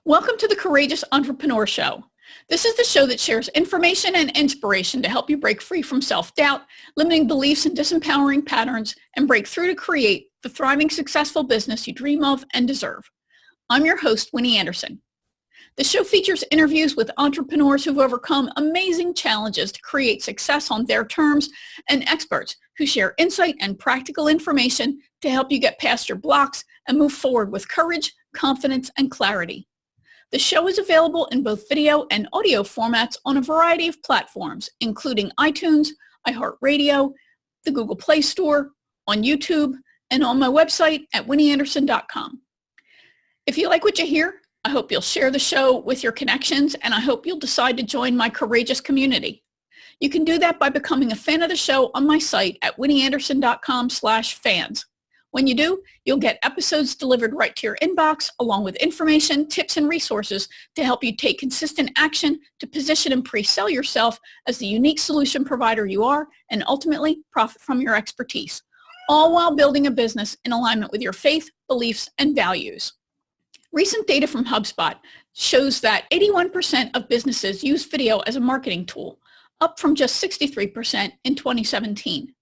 Welcome to the Courageous Entrepreneur Show. This is the show that shares information and inspiration to help you break free from self-doubt, limiting beliefs and disempowering patterns, and break through to create the thriving, successful business you dream of and deserve. I'm your host, Winnie Anderson. The show features interviews with entrepreneurs who've overcome amazing challenges to create success on their terms, and experts who share insight and practical information to help you get past your blocks and move forward with courage, confidence, and clarity. The show is available in both video and audio formats on a variety of platforms, including iTunes, iHeartRadio, the Google Play Store, on YouTube, and on my website at winnieanderson.com. If you like what you hear, I hope you'll share the show with your connections, and I hope you'll decide to join my courageous community. You can do that by becoming a fan of the show on my site at winnieanderson.com/fans. When you do, you'll get episodes delivered right to your inbox, along with information, tips, and resources to help you take consistent action to position and pre-sell yourself as the unique solution provider you are, and ultimately profit from your expertise, all while building a business in alignment with your faith, beliefs, and values. Recent data from HubSpot shows that 81% of businesses use video as a marketing tool, up from just 63% in 2017.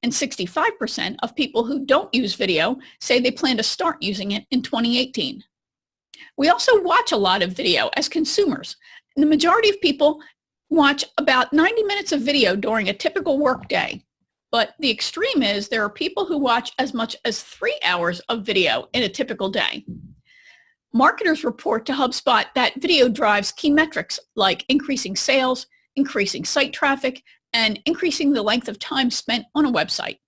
And 65% of people who don't use video say they plan to start using it in 2018. We also watch a lot of video as consumers. And the majority of people watch about 90 minutes of video during a typical work day. But the extreme is there are people who watch as much as 3 hours of video in a typical day. Marketers report to HubSpot that video drives key metrics like increasing sales, increasing site traffic, and increasing the length of time spent on a website.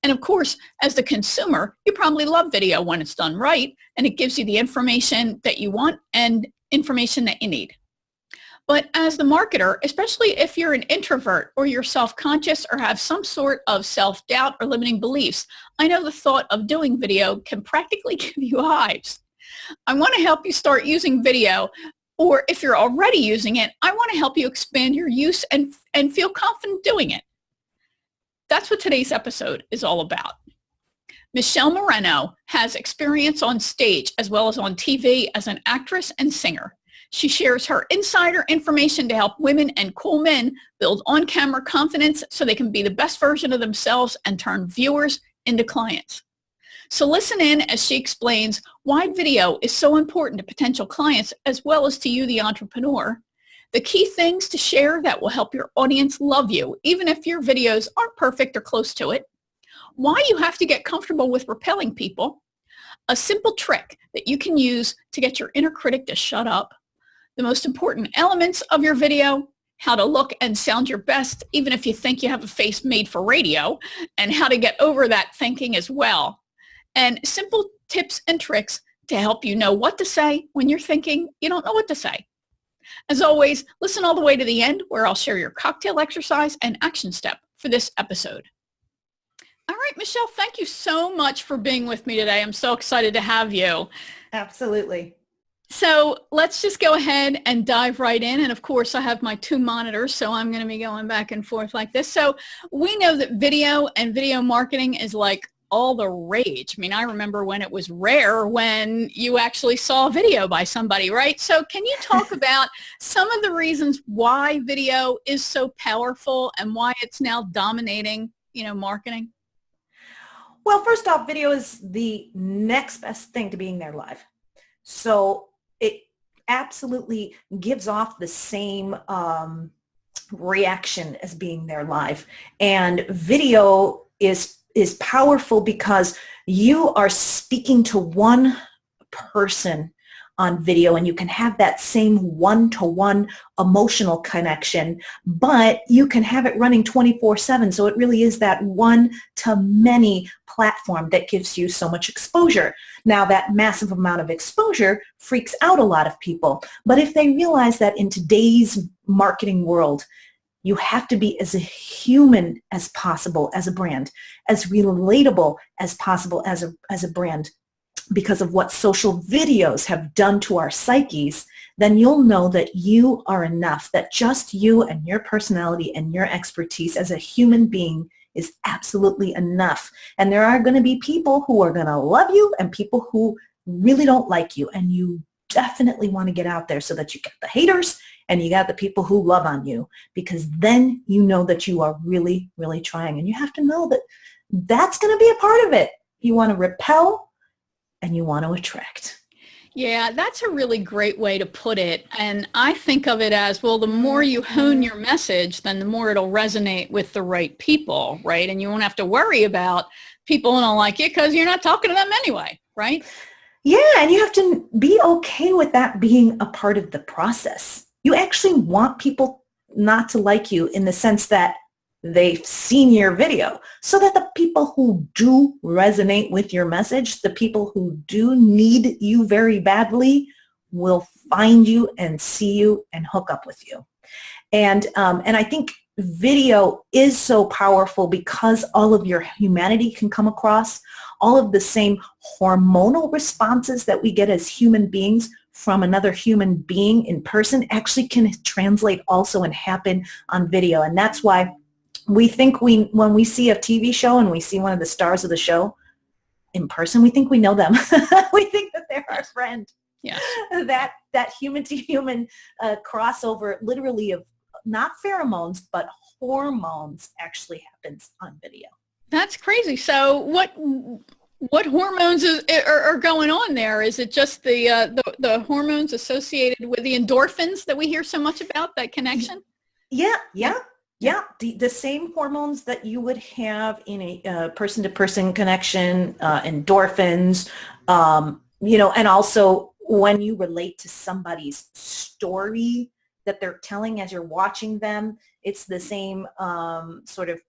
And of course, as the consumer, you probably love video when it's done right, and it gives you the information that you want and information that you need. But as the marketer, especially if you're an introvert or you're self-conscious or have some sort of self-doubt or limiting beliefs, I know the thought of doing video can practically give you hives. I want to help you start using video, or if you're already using it, I want to help you expand your use and feel confident doing it. That's what today's episode is all about. Michele Moreno has experience on stage as well as on TV as an actress and singer. She shares her insider information to help women and cool men build on-camera confidence so they can be the best version of themselves and turn viewers into clients. So listen in as she explains why video is so important to potential clients as well as to you, the entrepreneur, the key things to share that will help your audience love you, even if your videos aren't perfect or close to it, why you have to get comfortable with repelling people, a simple trick that you can use to get your inner critic to shut up, the most important elements of your video, how to look and sound your best, even if you think you have a face made for radio, and how to get over that thinking as well. And simple tips and tricks to help you know what to say when you're thinking you don't know what to say. As always, listen all the way to the end where I'll share your cocktail exercise and action step for this episode. All right, Michele, thank you so much for being with me today. I'm so excited to have you. Absolutely. So let's just go ahead and dive right in. And of course, I have my two monitors, so I'm going to be going back and forth like this. So we know that video and video marketing is like all the rage. I mean, I remember when it was rare when you actually saw a video by somebody, right? So can you talk about some of the reasons why video is so powerful and why it's now dominating, marketing? Well, first off, video is the next best thing to being there live. So it absolutely gives off the same reaction as being there live. And video is powerful because you are speaking to one person on video, and you can have that same one-to-one emotional connection, but you can have it running 24/7. So it really is that one-to-many platform that gives you so much exposure. Now, that massive amount of exposure freaks out a lot of people, but if they realize that in today's marketing world, you have to be as human as possible as a brand, as relatable as possible as a brand, because of what social videos have done to our psyches, then you'll know that you are enough, that just you and your personality and your expertise as a human being is absolutely enough. And there are going to be people who are going to love you and people who really don't like you, and you definitely want to get out there so that you get the haters and you got the people who love on you, because then you know that you are really, really trying. And you have to know that that's going to be a part of it. You want to repel and you want to attract. Yeah, that's a really great way to put it. And I think of it as, well, the more you hone your message, then the more it'll resonate with the right people, right? And you won't have to worry about people who don't like you because you're not talking to them anyway, right? Yeah, and you have to be okay with that being a part of the process. You actually want people not to like you in the sense that they've seen your video, so that the people who do resonate with your message, the people who do need you very badly, will find you and see you and hook up with you. And I think video is so powerful because all of your humanity can come across. All of the same hormonal responses that we get as human beings from another human being in person actually can translate also and happen on video. And that's why we think when we see a TV show and we see one of the stars of the show in person, we think we know them. We think that they're our friend. Yeah. That human to human crossover, literally, of not pheromones, but hormones, actually happens on video. That's crazy. So what hormones are going on there? Is it just the hormones associated with the endorphins that we hear so much about, that connection? Yeah. The same hormones that you would have in a person-to-person connection, endorphins, and also when you relate to somebody's story that they're telling as you're watching them, it's the same sort of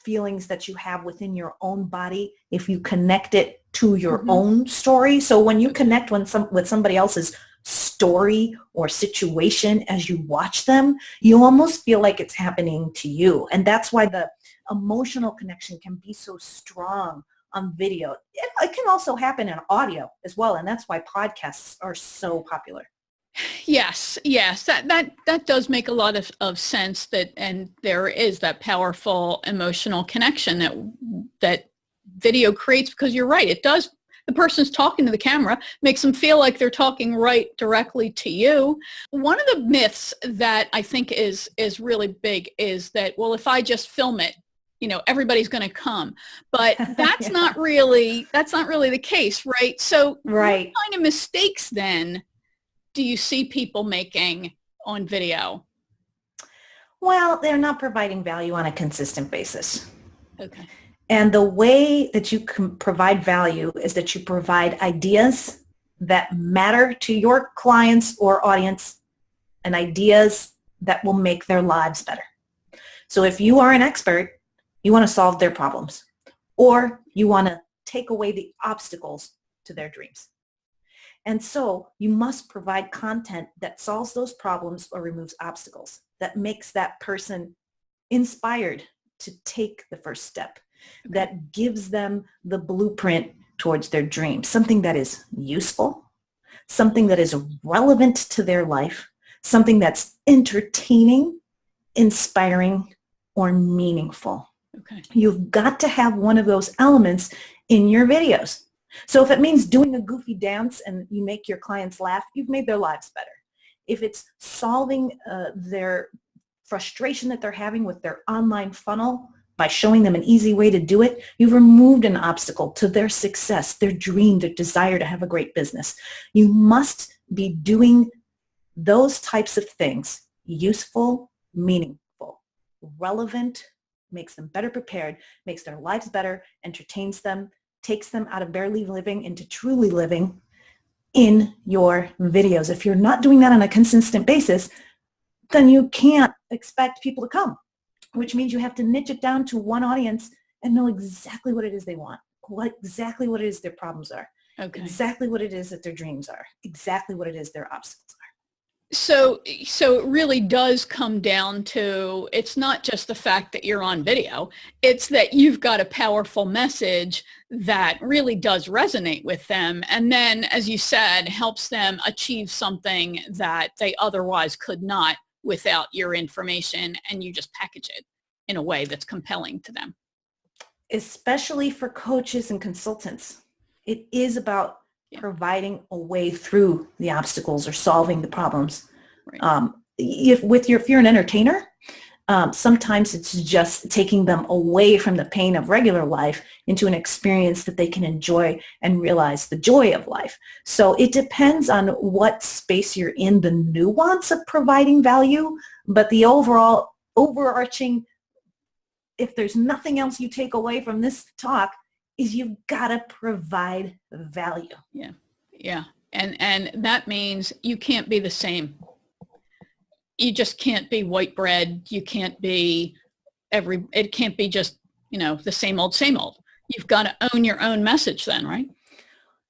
feelings that you have within your own body if you connect it to your own story. So when you connect with somebody else's story or situation as you watch them, you almost feel like it's happening to you. And that's why the emotional connection can be so strong on video. It can also happen in audio as well. And that's why podcasts are so popular. Yes, that does make a lot of sense, and there is that powerful emotional connection that video creates, because you're right, it does. The person's talking to the camera, makes them feel like they're talking right directly to you. One of the myths that I think is really big is that, well, if I just film it, everybody's going to come. But that's not really the case, right? So right. What kind of mistakes then do you see people making on video? Well, they're not providing value on a consistent basis. Okay. And the way that you can provide value is that you provide ideas that matter to your clients or audience, and ideas that will make their lives better. So if you are an expert, you want to solve their problems, or you want to take away the obstacles to their dreams. And so you must provide content that solves those problems or removes obstacles, that makes that person inspired to take the first step, that gives them the blueprint towards their dreams, something that is useful, something that is relevant to their life, something that's entertaining, inspiring, or meaningful. Okay. You've got to have one of those elements in your videos. So if it means doing a goofy dance and you make your clients laugh, you've made their lives better. If it's solving their frustration that they're having with their online funnel by showing them an easy way to do it, you've removed an obstacle to their success, their dream, their desire to have a great business. You must be doing those types of things: useful, meaningful, relevant, makes them better prepared, makes their lives better, entertains them, takes them out of barely living into truly living in your videos. If you're not doing that on a consistent basis, then you can't expect people to come, which means you have to niche it down to one audience and know exactly what it is they want, exactly what it is their problems are, exactly what it is that their dreams are, exactly what it is their obstacles are. So it really does come down to, it's not just the fact that you're on video, it's that you've got a powerful message that really does resonate with them. And then, as you said, helps them achieve something that they otherwise could not without your information, and you just package it in a way that's compelling to them. Especially for coaches and consultants. It is about Yeah. providing a way through the obstacles or solving the problems. Right. If you're an entertainer, sometimes it's just taking them away from the pain of regular life into an experience that they can enjoy and realize the joy of life. So it depends on what space you're in, the nuance of providing value, but the overall overarching, if there's nothing else you take away from this talk, is you've got to provide value. Yeah. Yeah. And that means you can't be the same. You just can't be white bread. You can't be it can't be just, the same old, same old. You've got to own your own message then, right?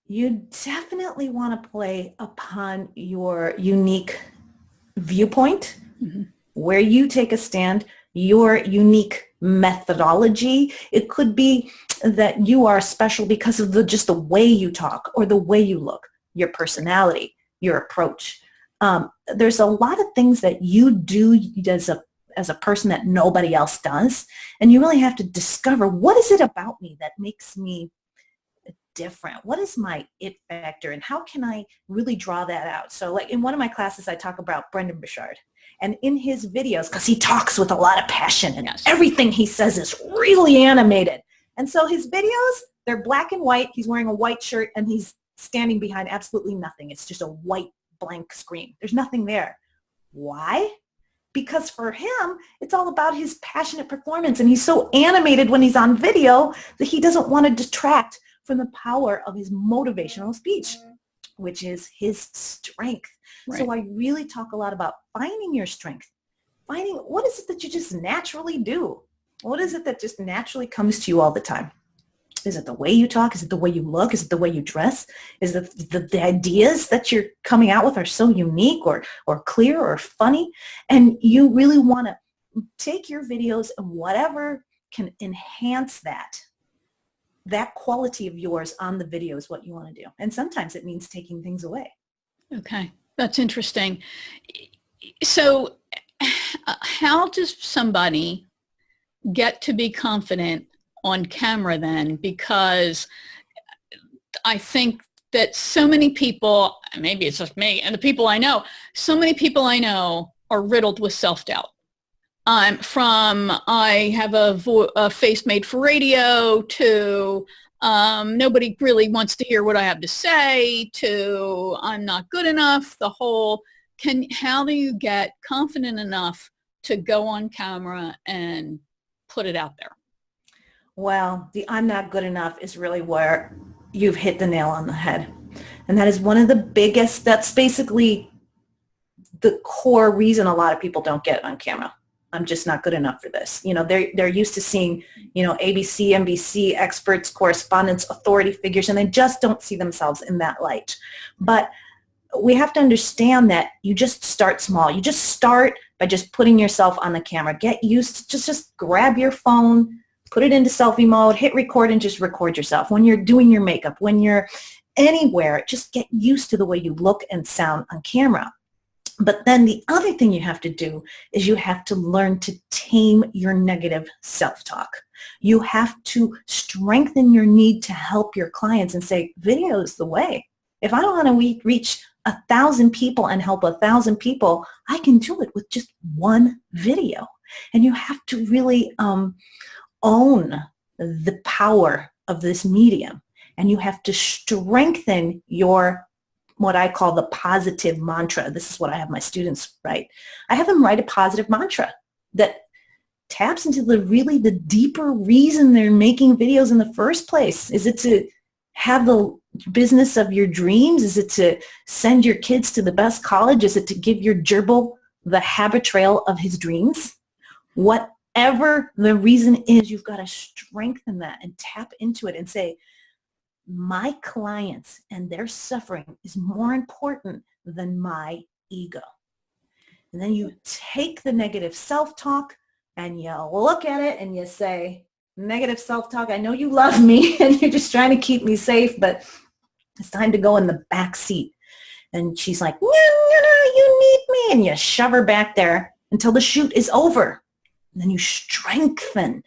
You definitely want to play upon your unique viewpoint, Mm-hmm. where you take a stand, your unique methodology. It could be that you are special because of just the way you talk or the way you look, your personality, your approach. There's a lot of things that you do as a person that nobody else does, and you really have to discover, what is it about me that makes me different? What is my it factor, and how can I really draw that out? So like in one of my classes, I talk about Brendan Burchard, and in his videos, because he talks with a lot of passion and Yes. everything he says is really animated. And so his videos, they're black and white. He's wearing a white shirt and he's standing behind absolutely nothing. It's just a white blank screen. There's nothing there. Why? Because for him, it's all about his passionate performance, and he's so animated when he's on video that he doesn't want to detract from the power of his motivational speech, which is his strength. Right. So I really talk a lot about finding your strength, finding what is it that you just naturally do? What is it that just naturally comes to you all the time? Is it the way you talk? Is it the way you look? Is it the way you dress? Is it the ideas that you're coming out with are so unique or clear or funny? And you really want to take your videos and whatever can enhance that quality of yours on the video is what you want to do. And sometimes it means taking things away. Okay. That's interesting. So how does somebody get to be confident on camera then? Because I think that so many people, maybe it's just me and the people I know, so many people I know are riddled with self-doubt. I have a face made for radio to nobody really wants to hear what I have to say to I'm not good enough. How do you get confident enough to go on camera and put it out there? Well, the I'm not good enough is really where you've hit the nail on the head. And that is one of the biggest, that's basically the core reason a lot of people don't get on camera. I'm just not good enough for this. They're used to seeing, ABC, NBC experts, correspondents, authority figures, and they just don't see themselves in that light. But we have to understand that you just start small. You just start by just putting yourself on the camera. Get used to just grab your phone, put it into selfie mode, hit record, and just record yourself. When you're doing your makeup, when you're anywhere, just get used to the way you look and sound on camera. But then the other thing you have to do is you have to learn to tame your negative self-talk. You have to strengthen your need to help your clients and say, video is the way. If I don't want to reach 1,000 people and help 1,000 people, I can do it with just one video. And you have to really own the power of this medium, and you have to strengthen your what I call the positive mantra. This is what I have my students write. I have them write a positive mantra that taps into the deeper reason they're making videos in the first place. Is it to have the business of your dreams? Is it to send your kids to the best college? Is it to give your gerbil the habit trail of his dreams? Whatever the reason is, you've got to strengthen that and tap into it and say, my clients and their suffering is more important than my ego. And then you take the negative self-talk and you look at it and you say, negative self-talk, I know you love me and you're just trying to keep me safe, but it's time to go in the back seat. And she's like, no, you need me. And you shove her back there until the shoot is over. And then you strengthen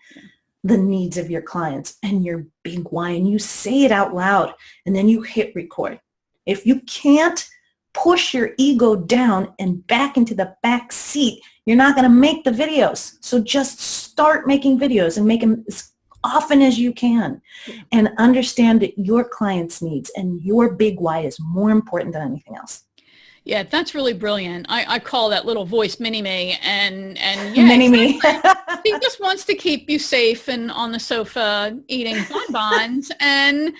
the needs of your clients and your big why, and you say it out loud, and then you hit record. If you can't push your ego down and back into the back seat, you're not going to make the videos. So just start making videos and make them as often as you can, and understand that your clients' needs and your big why is more important than anything else. Yeah, that's really brilliant. I call that little voice mini-me, and yeah, Mini me. he just wants to keep you safe and on the sofa eating bonbons, and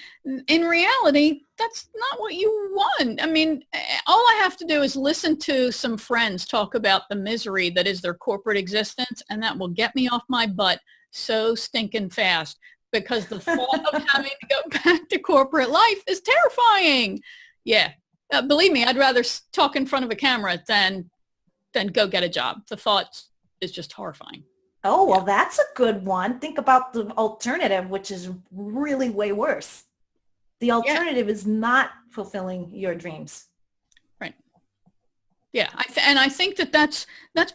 in reality, that's not what you want. I mean, all I have to do is listen to some friends talk about the misery that is their corporate existence, and that will get me off my butt so stinking fast, because the thought of having to go back to corporate life is terrifying. Yeah. Believe me, I'd rather talk in front of a camera than go get a job. The thought is just horrifying. Oh, well, that's a good one. Think about the alternative, which is really way worse. The alternative is not fulfilling your dreams. Right. Yeah, and I think that's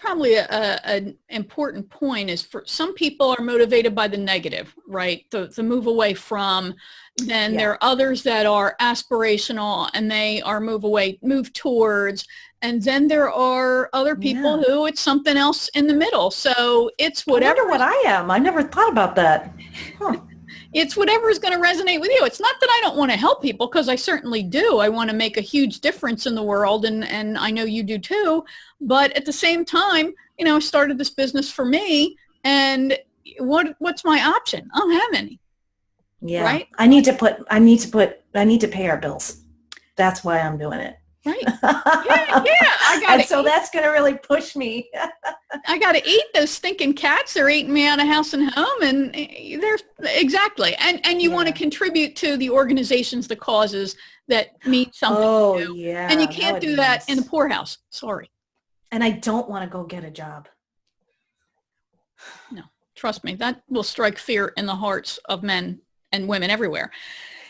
probably an important point. Is for some people are motivated by the negative, right? The move away from. Then there are others that are aspirational, and they are move towards. And then there are other people who it's something else in the middle. So it's whatever. I wonder what I am. I never thought about that. Huh. It's whatever is going to resonate with you. It's not that I don't want to help people, because I certainly do. I want to make a huge difference in the world, and I know you do too. But at the same time, I started this business for me, and what's my option? I don't have any. Yeah. Right? I need to pay our bills. That's why I'm doing it. Right. Yeah. So that's going to really push me. I got to eat. Those stinking cats. They're eating me out of house and home, and they're exactly. And you want to contribute to the organizations, the causes that mean something to you. Yeah. And you can't do that in the poorhouse. Sorry. And I don't want to go get a job. No, trust me. That will strike fear in the hearts of men and women everywhere.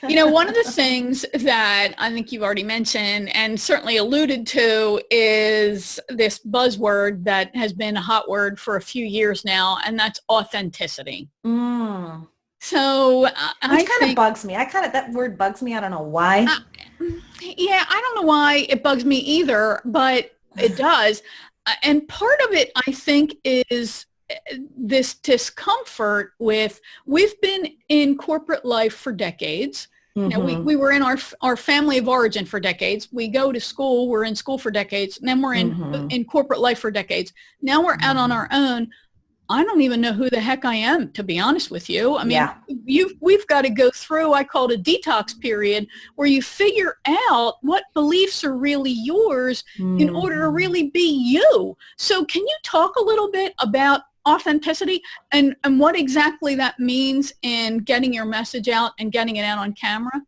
One of the things that I think you've already mentioned and certainly alluded to is this buzzword that has been a hot word for a few years now, and that's authenticity. So Which kind of bugs me. That word bugs me. I don't know why. I don't know why it bugs me either, but it does. And part of it, I think, is this discomfort with, we've been in corporate life for decades. We were in our family of origin for decades. We go to school, we're in school for decades, and then we're in corporate life for decades. Now we're out on our own. I don't even know who the heck I am, to be honest with you. I mean, we've got to go through, I call it a detox period, where you figure out what beliefs are really yours in order to really be you. So can you talk a little bit about authenticity and what exactly that means in getting your message out and getting it out on camera?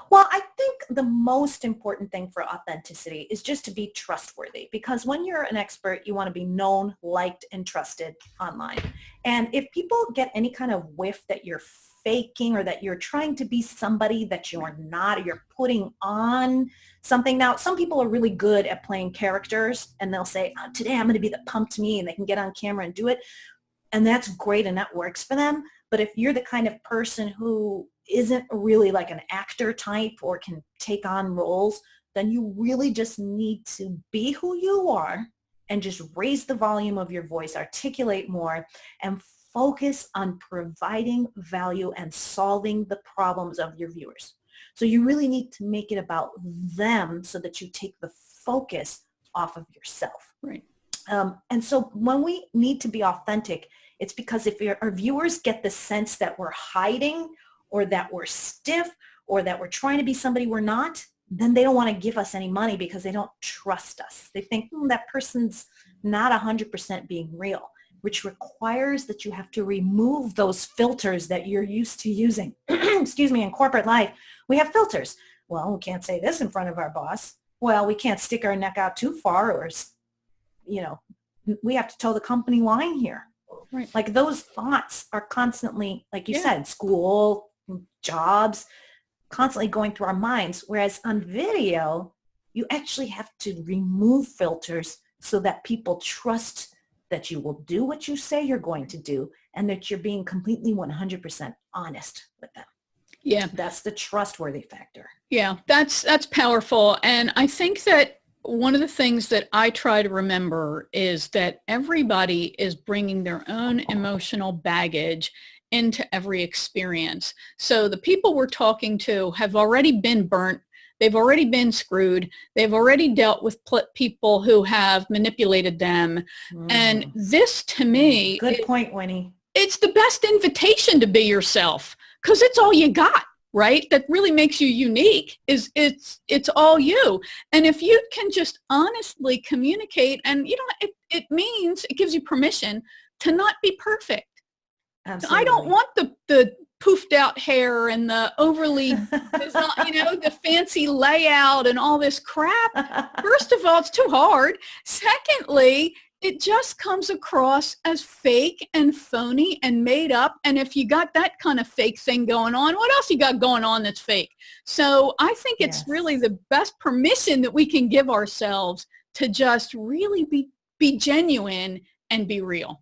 Well, I think the most important thing for authenticity is just to be trustworthy, because when you're an expert, you want to be known, liked, and trusted online. And if people get any kind of whiff that you're faking or that you're trying to be somebody that you're not, or you're putting on something. Now, some people are really good at playing characters, and they'll say, today I'm going to be the pumped me, and they can get on camera and do it. And that's great, and that works for them. But if you're the kind of person who isn't really like an actor type or can take on roles, then you really just need to be who you are and just raise the volume of your voice, articulate more, and focus on providing value and solving the problems of your viewers. So you really need to make it about them so that you take the focus off of yourself. Right. And so when we need to be authentic, it's because if our viewers get the sense that we're hiding or that we're stiff or that we're trying to be somebody we're not, then they don't want to give us any money because they don't trust us. They think that person's not 100% being real, which requires that you have to remove those filters that you're used to using. Excuse me, in corporate life, we have filters. Well, we can't say this in front of our boss. Well, we can't stick our neck out too far, or, we have to toe the company line here. Right. Like those thoughts are constantly, like you said, school, jobs, constantly going through our minds. Whereas on video, you actually have to remove filters so that people trust that you will do what you say you're going to do, and that you're being completely 100% honest with them. Yeah. That's the trustworthy factor. Yeah, that's powerful. And I think that one of the things that I try to remember is that everybody is bringing their own emotional baggage into every experience. So the people we're talking to have already been burnt. They've already been screwed. They've already dealt with people who have manipulated them. And this, to me, Good point, Winnie. It's the best invitation to be yourself, because it's all you got, right? That really makes you unique. It's all you. And if you can just honestly communicate, and it means it gives you permission to not be perfect. Absolutely. I don't want the poofed out hair and the overly, the fancy layout and all this crap. First of all, it's too hard. Secondly, it just comes across as fake and phony and made up. And if you got that kind of fake thing going on, what else you got going on that's fake? So I think it's really the best permission that we can give ourselves to just really be genuine and be real.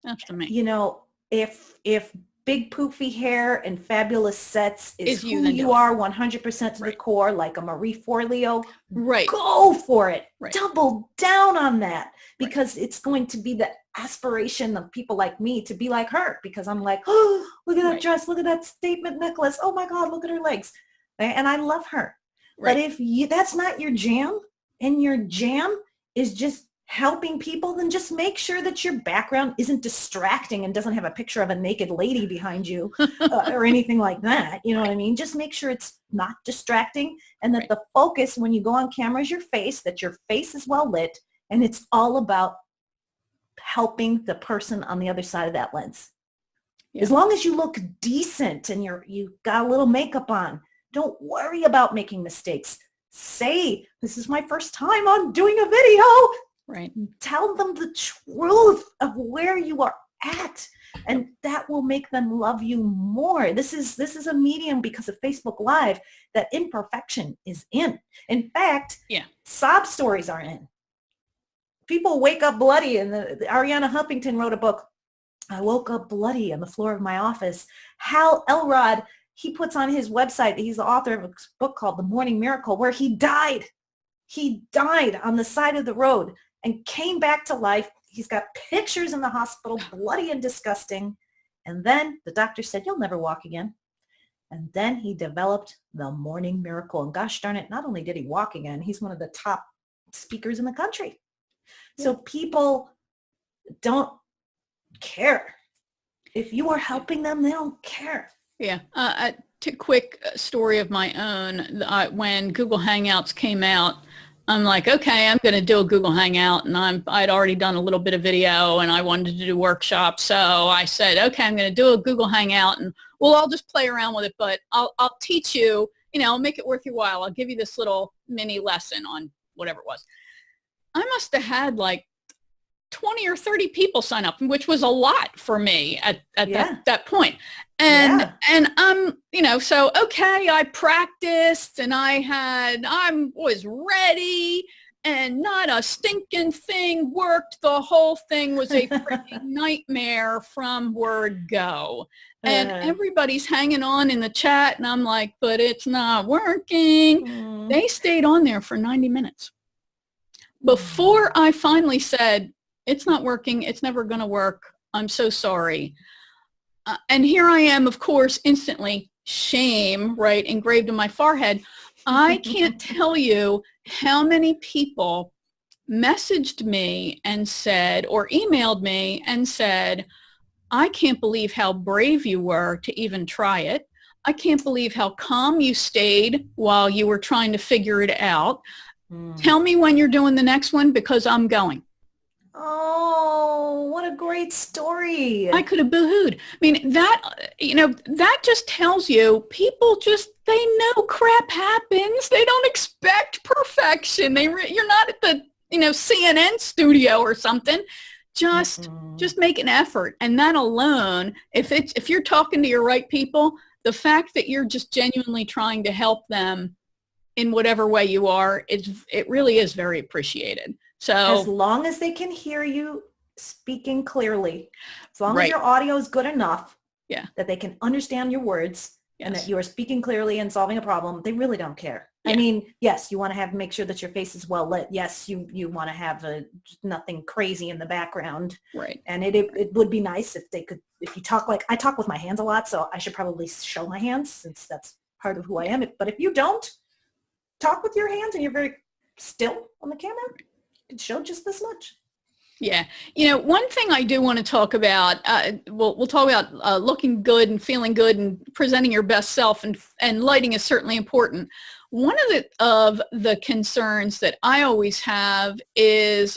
That's to me. If big poofy hair and fabulous sets is who you are 100% to the core, like a Marie Forleo, go for it. Double down on that, because it's going to be the aspiration of people like me to be like her, because I'm like, oh, look at that dress, look at that statement necklace, oh my God, look at her legs. And I love her. But if that's not your jam, and your jam is just helping people, then just make sure that your background isn't distracting and doesn't have a picture of a naked lady behind you or anything like that. You know what I mean? Just make sure it's not distracting, and that the focus when you go on camera is your face, that your face is well lit, and it's all about helping the person on the other side of that lens. Yeah. As long as you look decent and you got a little makeup on, don't worry about making mistakes. Say, this is my first time on doing a video. Right. Tell them the truth of where you are at, and that will make them love you more. This is a medium, because of Facebook Live, that imperfection is in. In fact, sob stories are in. People wake up bloody, and Ariana Huffington wrote a book, I Woke Up Bloody on the Floor of My Office. Hal Elrod, he puts on his website, he's the author of a book called The Morning Miracle, where he died. He died on the side of the road and came back to life. He's got pictures in the hospital, bloody and disgusting. And then the doctor said, you'll never walk again. And then he developed the morning miracle. And gosh darn it, not only did he walk again, he's one of the top speakers in the country. Yeah. So people don't care. If you are helping them, they don't care. Yeah. A quick story of my own. When Google Hangouts came out, I'm like, okay, I'm going to do a Google Hangout, and I'd already done a little bit of video, and I wanted to do workshops. So I said, okay, I'm going to do a Google Hangout, and we'll all just play around with it, but I'll teach you, I'll make it worth your while. I'll give you this little mini lesson on whatever it was. I must have had like 20 or 30 people sign up, which was a lot for me at that point. And so, okay, I practiced, and I was ready, and not a stinking thing worked. The whole thing was a freaking nightmare from word go. And everybody's hanging on in the chat, and I'm like, but it's not working. They stayed on there for 90 minutes. Before I finally said, it's not working, it's never going to work, I'm so sorry. And here I am, of course, instantly, shame, right, engraved in my forehead. I can't tell you how many people messaged me and said, or emailed me and said, I can't believe how brave you were to even try it. I can't believe how calm you stayed while you were trying to figure it out. Tell me when you're doing the next one, because I'm going. Oh, what a great story. I could have boo-hooed. I mean, that just tells you people they know crap happens. They don't expect perfection. You're not at the, CNN studio or something. Just make an effort. And that alone, if you're talking to your right people, the fact that you're just genuinely trying to help them in whatever way you are, it really is very appreciated. So as long as they can hear you speaking clearly, as long as Right. your audio is good enough Yeah. that they can understand your words and that Yes. you are speaking clearly and solving a problem, they really don't care. I Yeah. mean, yes, you want to make sure that your face is well lit. Yes, you want to have nothing crazy in the background. Right. And it would be nice if they could, if you talk like, I talk with my hands a lot, so I should probably show my hands since that's part of who I am. But if you don't talk with your hands and you're very still on the camera, you can show just this much. Yeah. One thing I do want to talk about, we'll talk about looking good and feeling good and presenting your best self, and lighting is certainly important. One of the concerns that I always have is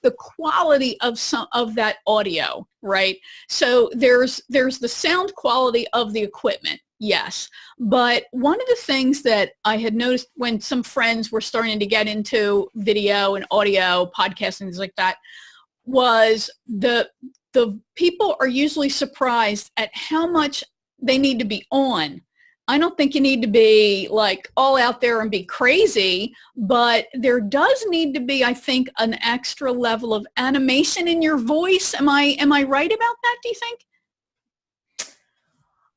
the quality of some of that audio, right? So there's the sound quality of the equipment. Yes. But one of the things that I had noticed when some friends were starting to get into video and audio, podcasting, things like that, was the people are usually surprised at how much they need to be on. I don't think you need to be like all out there and be crazy, but there does need to be, I think, an extra level of animation in your voice. Am I right about that, do you think?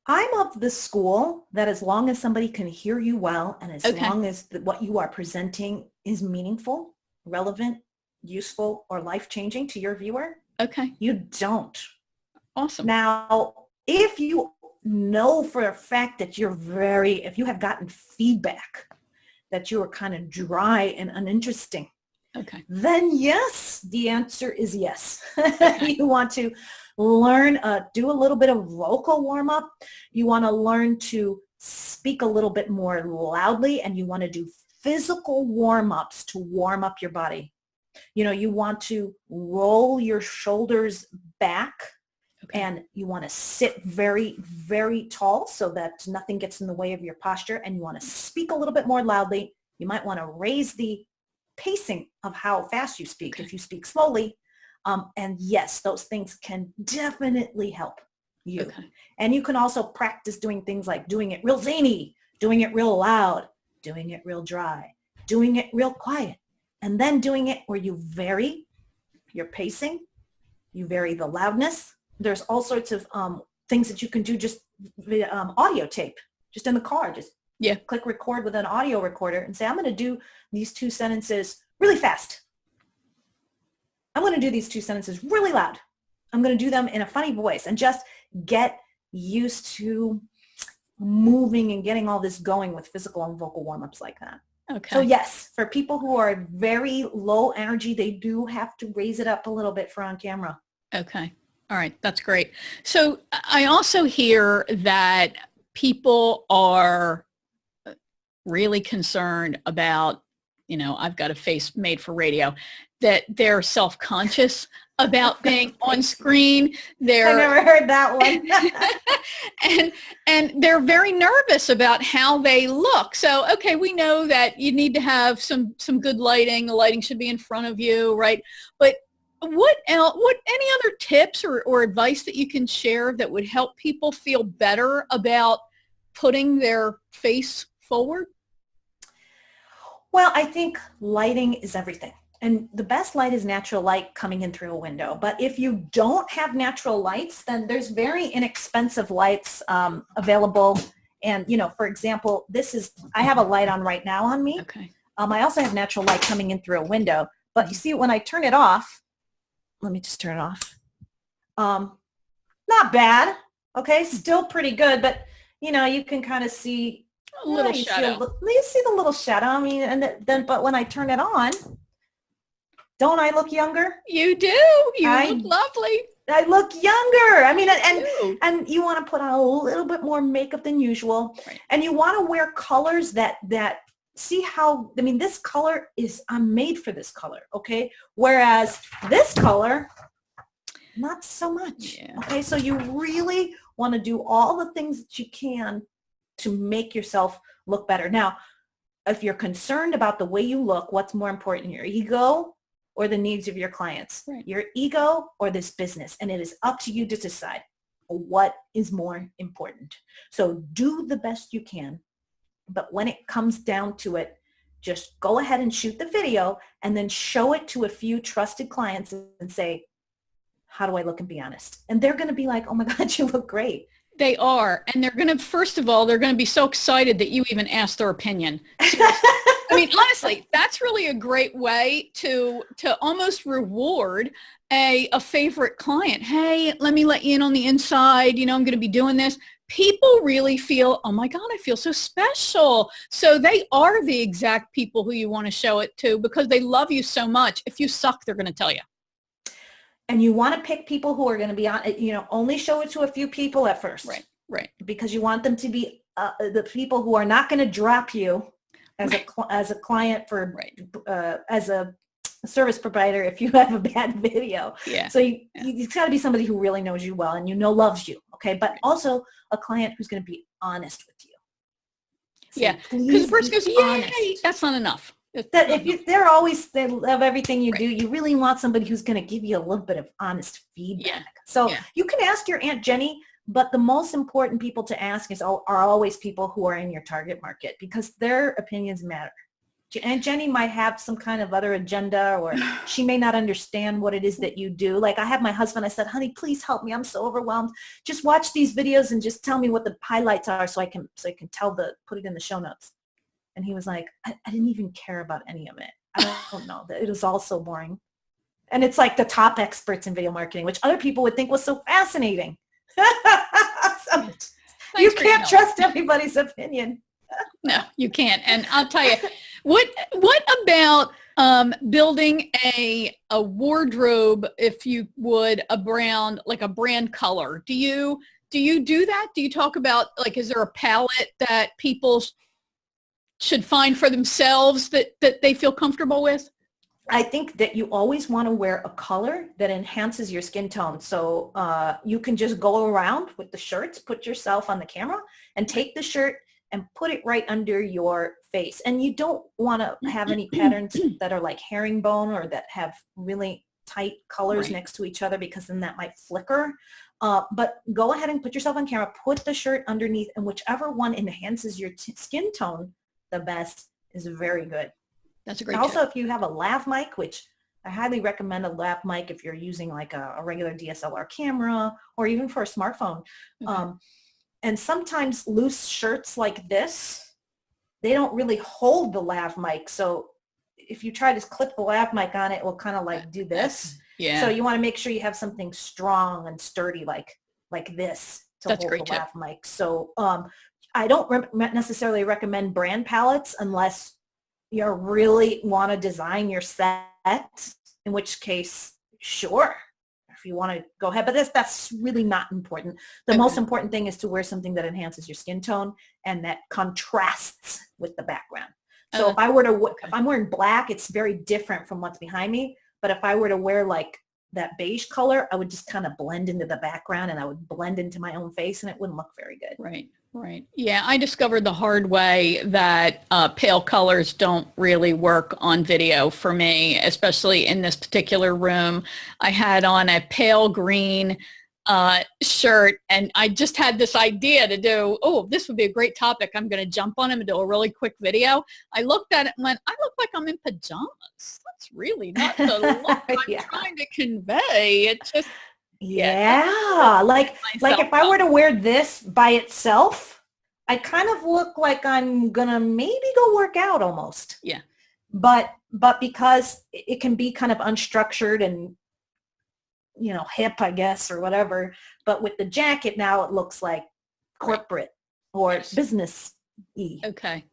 I'm of the school that as long as somebody can hear you well and as Okay. long as what you are presenting is meaningful, relevant, useful, or life-changing to your viewer, Okay. you don't. Awesome. Now, if you know for a fact that if you have gotten feedback that you are kind of dry and uninteresting, Okay. then yes, the answer is yes. Okay. You want to learn, do a little bit of vocal warm-up. You want to learn to speak a little bit more loudly, and you want to do physical warm-ups to warm up your body. You want to roll your shoulders back. Okay. And you want to sit very, very tall so that nothing gets in the way of your posture, and you want to speak a little bit more loudly. You might want to raise the pacing of how fast you speak. Okay. If you speak slowly. And yes, those things can definitely help you. Okay. And you can also practice doing things like doing it real zany, doing it real loud, doing it real dry, doing it real quiet, and then doing it where you vary your pacing, you vary the loudness. There's all sorts of things that you can do just via audio tape, just in the car. Just click record with an audio recorder and say, I'm going to do these 2 sentences really fast. I'm going to do these 2 sentences really loud. I'm going to do them in a funny voice, and just get used to moving and getting all this going with physical and vocal warm-ups like that. Okay. So yes, for people who are very low energy, they do have to raise it up a little bit for on camera. Okay. All right. That's great. So I also hear that people are really concerned about, I've got a face made for radio, that they're self-conscious about being on screen. I never heard that one. and they're very nervous about how they look. So, okay, we know that you need to have some good lighting. The lighting should be in front of you, right? But what any other tips or advice that you can share that would help people feel better about putting their face forward? Well, I think lighting is everything. And the best light is natural light coming in through a window. But if you don't have natural lights, then there's very inexpensive lights available. And, for example, I have a light on right now on me. Okay. I also have natural light coming in through a window. But you see, when I turn it off, let me just turn it off. Not bad. Okay, still pretty good. But, you can kind of see a little shadow. You see the little shadow. I mean, and then, but when I turn it on, don't I look younger? You do. You look lovely. I look younger. I mean, and you want to put on a little bit more makeup than usual. Right. And you want to wear colors that see how, this color I'm made for this color. Okay. Whereas this color, not so much. Yeah. Okay. So you really want to do all the things that you can to make yourself look better. Now, if you're concerned about the way you look, what's more important, your ego or the needs of your clients? Right. Your ego or this business? And it is up to you to decide what is more important. So do the best you can. But when it comes down to it, just go ahead and shoot the video and then show it to a few trusted clients and say, how do I look, and be honest. And they're going to be like, oh my God, you look great. They are. And they're going to, first of all, they're going to be so excited that you even asked their opinion. Seriously. I mean, honestly, that's really a great way to almost reward a favorite client. Hey, let me let you in on the inside. You know, I'm going to be doing this. People really feel, oh my God, I feel so special. So they are the exact people who you want to show it to because they love you so much. If you suck, they're going to tell you. And you want to pick people who are going to be on, only show it to a few people at first. Right, right. Because you want them to be the people who are not going to drop you as a client for, as a service provider if you have a bad video. Yeah. So it's got to be somebody who really knows you well and loves you. Okay. But also a client who's going to be honest with you. So because the person goes, yay, that's not enough. That if they love everything you do, you really want somebody who's going to give you a little bit of honest feedback. Yeah. So you can ask your Aunt Jenny, but the most important people to ask are always people who are in your target market because their opinions matter. Aunt Jenny might have some kind of other agenda, or she may not understand what it is that you do. Like I have my husband, I said, honey, please help me. I'm so overwhelmed. Just watch these videos and just tell me what the highlights are so I can put it in the show notes. And he was like, I didn't even care about any of it. I don't know. It was all so boring. And it's like the top experts in video marketing, which other people would think was so fascinating. So you can't trust everybody's opinion. No, you can't. And I'll tell you, what about building a wardrobe, if you would, like a brand color? Do you do that? Do you talk about, like, is there a palette that people should find for themselves that they feel comfortable with? I think that you always want to wear a color that enhances your skin tone. So you can just go around with the shirts, put yourself on the camera and take the shirt and put it right under your face. And you don't want to have any patterns that are like herringbone or that have really tight colors next to each other because then that might flicker. But go ahead and put yourself on camera, put the shirt underneath, and whichever one enhances your skin tone the best is very good. That's a great Also, tip. if you have a lav mic, which I highly recommend a lav mic if you're using like a regular DSLR camera or even for a smartphone. Okay. And sometimes loose shirts like this, they don't really hold the lav mic. So if you try to clip the lav mic on it, it will kind of like do this. Yeah. So you want to make sure you have something strong and sturdy like this to hold the lav mic. So I don't necessarily recommend brand palettes unless you really want to design your set, in which case, sure, if you want to go ahead. But that's really not important. The most important thing is to wear something that enhances your skin tone and that contrasts with the background. So if I'm wearing black, it's very different from what's behind me. But if I were to wear like that beige color, I would just kind of blend into the background and I would blend into my own face and it wouldn't look very good. Right. Right. Yeah, I discovered the hard way that pale colors don't really work on video for me, especially in this particular room. I had on a pale green shirt and I just had this idea to do, this would be a great topic. I'm going to jump on him and do a really quick video. I looked at it and went, I look like I'm in pajamas. That's really not the look I'm trying to convey. It's just... like if I were to wear this by itself, I kind of look like I'm gonna maybe go work out almost. Yeah. But because it can be kind of unstructured and hip, I guess, or whatever. But with the jacket now, it looks like corporate or business-y. Okay.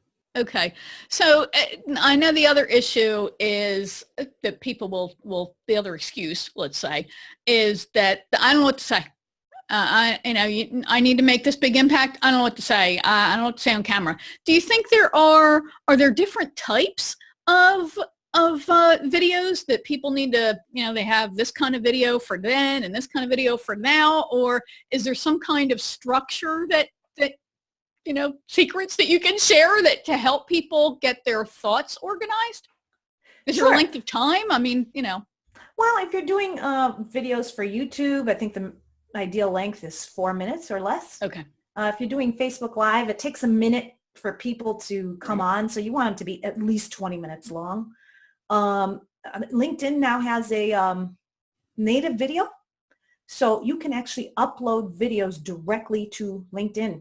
So I know the other issue is that people will, the other excuse, let's say, is that I don't know what to say. I need to make this big impact. I don't know what to say. I don't know what to say on camera. Do you think are there different types of videos that people need to, they have this kind of video for then and this kind of video for now, or is there some kind of structure that secrets that you can share that to help people get their thoughts organized? Is there a length of time? I mean, Well, if you're doing videos for YouTube, I think the ideal length is 4 minutes or less. Okay. If you're doing Facebook Live, it takes a minute for people to come on, so you want them to be at least 20 minutes long. LinkedIn now has a native video, So you can actually upload videos directly to LinkedIn,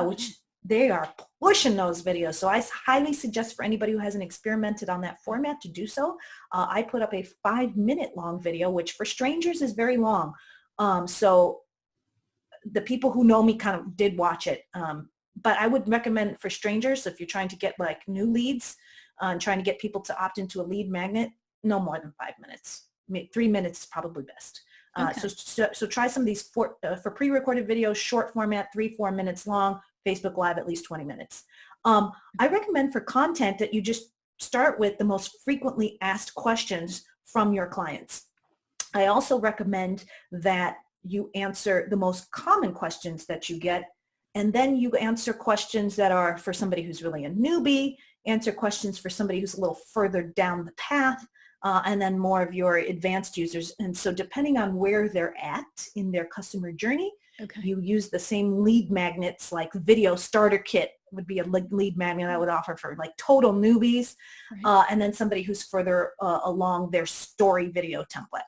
which they are pushing those videos. So I highly suggest for anybody who hasn't experimented on that format to do so. I put up a 5-minute long video, which for strangers is very long. So the people who know me kind of did watch it. But I would recommend for strangers, if you're trying to get like new leads and trying to get people to opt into a lead magnet, no more than 5 minutes. 3 minutes is probably best. Okay. So try some of these for pre-recorded videos, short format, 3-4 minutes long, Facebook Live at least 20 minutes. I recommend for content that you just start with the most frequently asked questions from your clients. I also recommend that you answer the most common questions that you get, and then you answer questions that are for somebody who's really a newbie, answer questions for somebody who's a little further down the path, and then more of your advanced users. And so depending on where they're at in their customer journey, you use the same lead magnets, like video starter kit would be a lead magnet I would offer for like total newbies, and then somebody who's further along their story video template.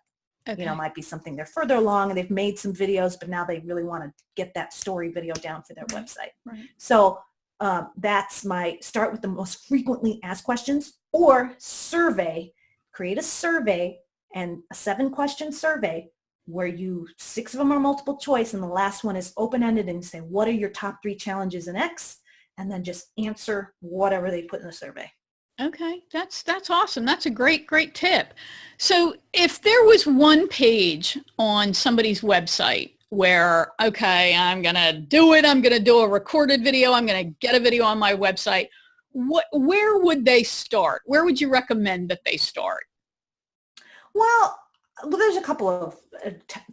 You know, might be something they're further along and they've made some videos, but now they really want to get that story video down for their website. So that's my start with the most frequently asked questions, or survey. Create a survey, and a 7-question survey where 6 of them are multiple choice and the last one is open-ended, and say, what are your top 3 challenges in X? And then just answer whatever they put in the survey. Okay, that's awesome. That's a great tip. So if there was one page on somebody's website where, okay, I'm going to do it, I'm going to do a recorded video, I'm going to get a video on my website, where would they start? Where would you recommend that they start? Well, there's a couple of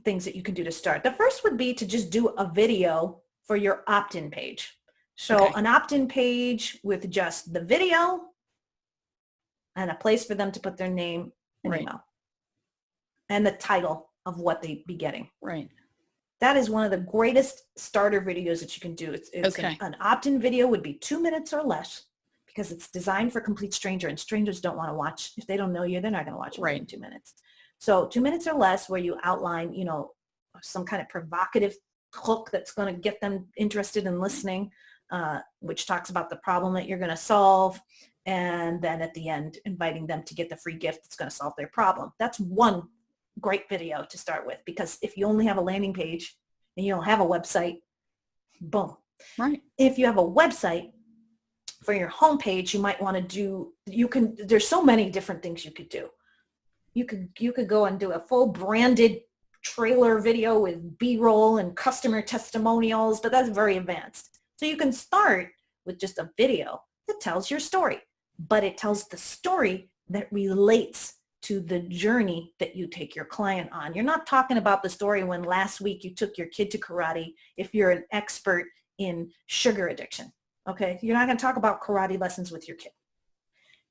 things that you can do to start. The first would be to just do a video for your opt-in page. So an opt-in page with just the video and a place for them to put their name and email and the title of what they'd be getting. That is one of the greatest starter videos that you can do. It's an opt-in video would be 2 minutes or less, because it's designed for complete stranger, and strangers don't want to watch. If they don't know you, they're not going to watch it in 2 minutes. So 2 minutes or less, where you outline, you know, some kind of provocative hook that's going to get them interested in listening, which talks about the problem that you're going to solve. And then at the end, inviting them to get the free gift that's going to solve their problem. That's one great video to start with, because if you only have a landing page and you don't have a website, boom. If you have a website, for your homepage, you might want to do, there's so many different things you could do. You could go and do a full branded trailer video with B-roll and customer testimonials, but that's very advanced. So you can start with just a video that tells your story, but it tells the story that relates to the journey that you take your client on. You're not talking about the story when last week you took your kid to karate if you're an expert in sugar addiction. Okay, you're not going to talk about karate lessons with your kid.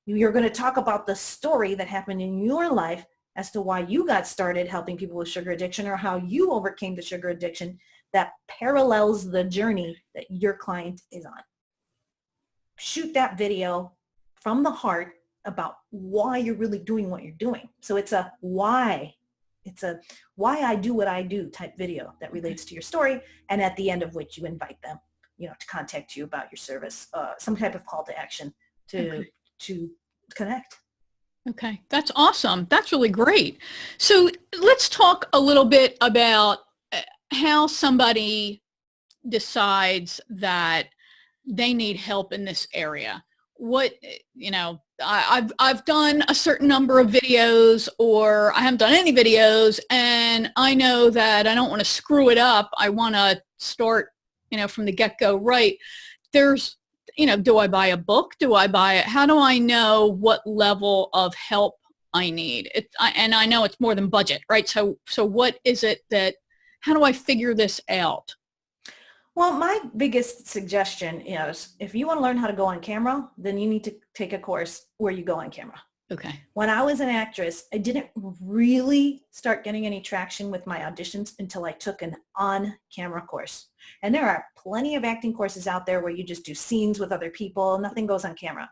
You're going to talk about the story that happened in your life as to why you got started helping people with sugar addiction, or how you overcame the sugar addiction that parallels the journey that your client is on. Shoot that video from the heart about why you're really doing what you're doing. So it's a why I do what I do type video that relates to your story, and at the end of which you invite them, you know, to contact you about your service, some type of call to action to connect. Okay, that's awesome. That's really great. So let's talk a little bit about how somebody decides that they need help in this area. What, you know, I've done a certain number of videos, or I haven't done any videos, and I know that I don't want to screw it up. I want to start, you know, from the get-go right. There's, you know, do I buy a book? Do I buy it? How do I know what level of help I need? And I know it's more than budget, right? So what is it that, how do I figure this out? Well, my biggest suggestion is, if you want to learn how to go on camera, then you need to take a course where you go on camera. Okay. When I was an actress, I didn't really start getting any traction with my auditions until I took an on-camera course. And there are plenty of acting courses out there where you just do scenes with other people. Nothing goes on camera.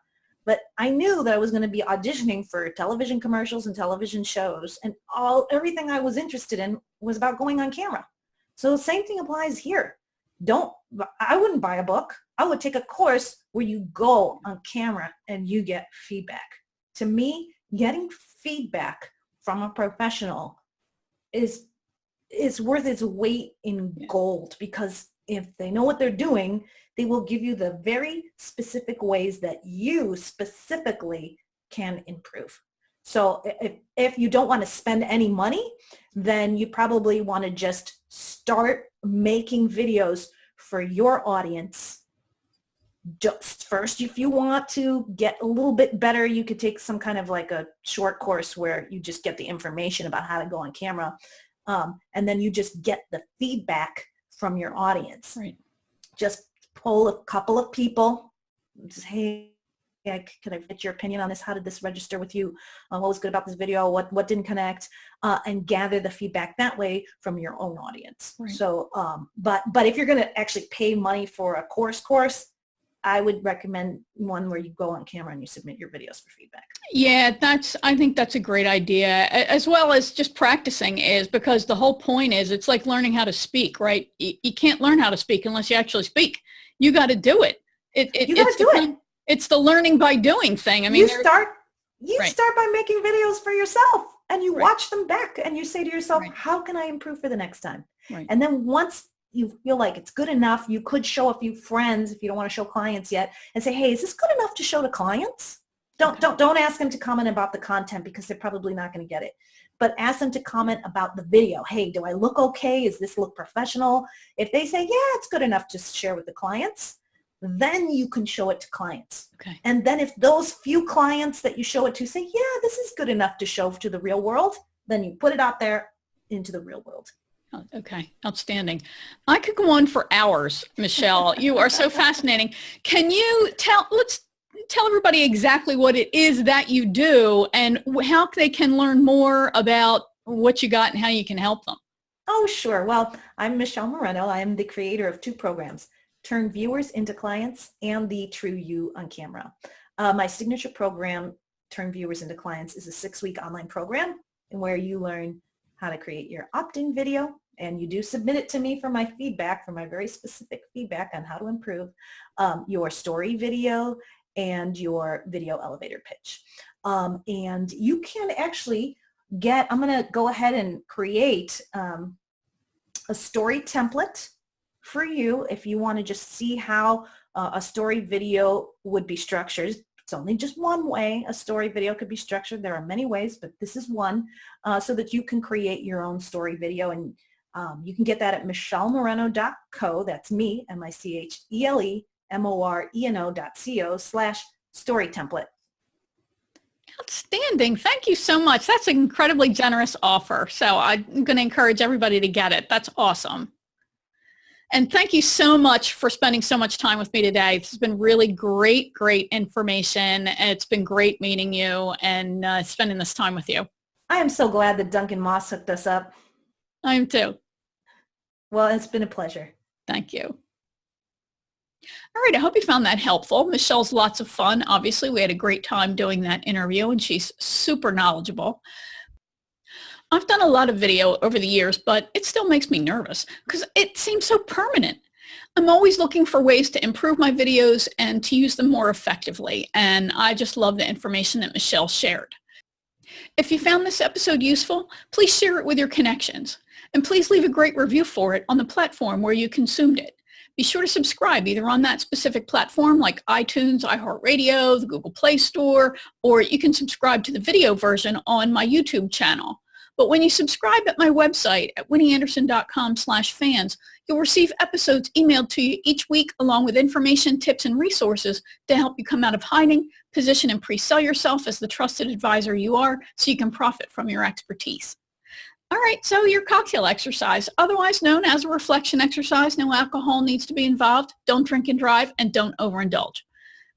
But I knew that I was going to be auditioning for television commercials and television shows, and everything I was interested in was about going on camera. So the same thing applies here. I wouldn't buy a book. I would take a course where you go on camera and you get feedback. To me, getting feedback from a professional is worth its weight in gold, because if they know what they're doing, they will give you the very specific ways that you specifically can improve. So if you don't want to spend any money, then you probably want to just start making videos for your audience. Just first, if you want to get a little bit better, you could take some kind of like a short course where you just get the information about how to go on camera. And then you just get the feedback from your audience. Right. Just poll a couple of people. Just, hey, can I get your opinion on this? How did this register with you? What was good about this video? What didn't connect? And gather the feedback that way from your own audience. Right. So, but if you're going to actually pay money for a course, I would recommend one where you go on camera and you submit your videos for feedback. Yeah, I think that's a great idea, as well as just practicing, is because the whole point is it's like learning how to speak, right? You can't learn how to speak unless you actually speak. You got to do it. You got to do it. It's the learning by doing thing. I mean, you start by making videos for yourself, and you watch them back, and you say to yourself, how can I improve for the next time? Right. And then once you feel like it's good enough, you could show a few friends if you don't want to show clients yet, and say, hey, is this good enough to show to clients? Don't ask them to comment about the content, because they're probably not going to get it. But ask them to comment about the video. Hey, do I look okay? Does this look professional? If they say, yeah, it's good enough to share with the clients, then you can show it to clients. Okay. And then if those few clients that you show it to say, yeah, this is good enough to show to the real world, then you put it out there into the real world. Oh, okay. Outstanding. I could go on for hours, Michele. You are so fascinating. Can you let's tell everybody exactly what it is that you do and how they can learn more about what you got and how you can help them. Oh, sure. Well, I'm Michele Moreno. I am the creator of two programs, Turn Viewers into Clients and the True You on Camera. My signature program, Turn Viewers into Clients, is a 6-week online program where you learn how to create your opt-in video, and you do submit it to me for my feedback, for my very specific feedback on how to improve your story video and your video elevator pitch. And you can actually I'm going to go ahead and create a story template for you if you want to just see how a story video would be structured. It's only just one way a story video could be structured. There are many ways, but this is one, so that you can create your own story video. And you can get that at michelemoreno.co. That's me, michelemoreno.co/story template. Outstanding. Thank you so much. That's an incredibly generous offer. So I'm going to encourage everybody to get it. That's awesome. And thank you so much for spending so much time with me today. This has been really great information. It's been great meeting you and spending this time with you. I am so glad that Duncan Moss hooked us up. I am too. Well, it's been a pleasure. Thank you. All right, I hope you found that helpful. Michele's lots of fun. Obviously, we had a great time doing that interview, and she's super knowledgeable. I've done a lot of video over the years, but it still makes me nervous because it seems so permanent. I'm always looking for ways to improve my videos and to use them more effectively, and I just love the information that Michele shared. If you found this episode useful, please share it with your connections, and please leave a great review for it on the platform where you consumed it. Be sure to subscribe either on that specific platform like iTunes, iHeartRadio, the Google Play Store, or you can subscribe to the video version on my YouTube channel. But when you subscribe at my website at winnieanderson.com/fans, you'll receive episodes emailed to you each week along with information, tips, and resources to help you come out of hiding, position and pre-sell yourself as the trusted advisor you are so you can profit from your expertise. All right, so your cocktail exercise, otherwise known as a reflection exercise, no alcohol needs to be involved, don't drink and drive, and don't overindulge.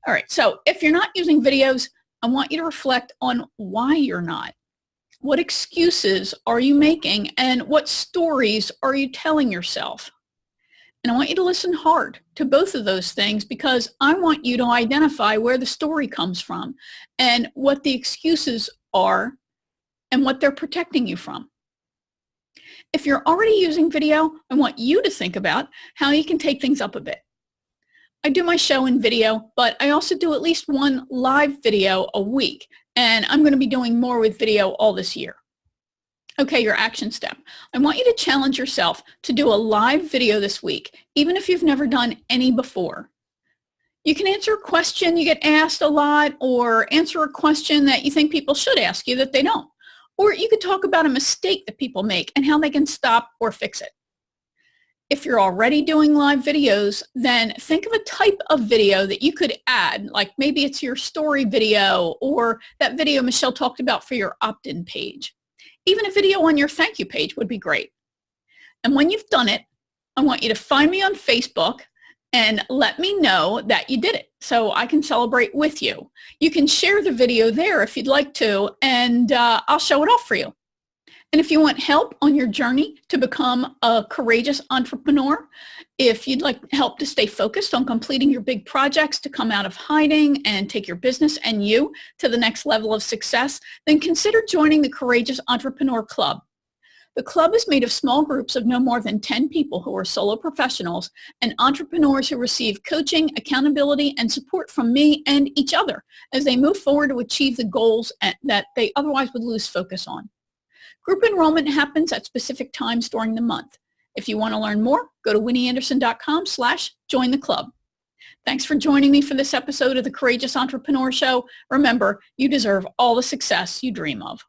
All right, so if you're not using videos, I want you to reflect on why you're not. What excuses are you making and what stories are you telling yourself? And I want you to listen hard to both of those things because I want you to identify where the story comes from and what the excuses are and what they're protecting you from. If you're already using video, I want you to think about how you can take things up a bit. I do my show in video, but I also do at least one live video a week, and I'm going to be doing more with video all this year. Okay, your action step. I want you to challenge yourself to do a live video this week, even if you've never done any before. You can answer a question you get asked a lot, or answer a question that you think people should ask you that they don't. Or you could talk about a mistake that people make and how they can stop or fix it. If you're already doing live videos, then think of a type of video that you could add, like maybe it's your story video or that video Michele talked about for your opt-in page. Even a video on your thank you page would be great. And when you've done it, I want you to find me on Facebook and let me know that you did it so I can celebrate with you. You can share the video there if you'd like to, and I'll show it off for you. And if you want help on your journey to become a courageous entrepreneur, if you'd like help to stay focused on completing your big projects, to come out of hiding and take your business and you to the next level of success, then consider joining the Courageous Entrepreneur Club. The club is made of small groups of no more than 10 people who are solo professionals and entrepreneurs who receive coaching, accountability, and support from me and each other as they move forward to achieve the goals that they otherwise would lose focus on. Group enrollment happens at specific times during the month. If you want to learn more, go to winnieanderson.com/join the club. Thanks for joining me for this episode of the Courageous Entrepreneur Show. Remember, you deserve all the success you dream of.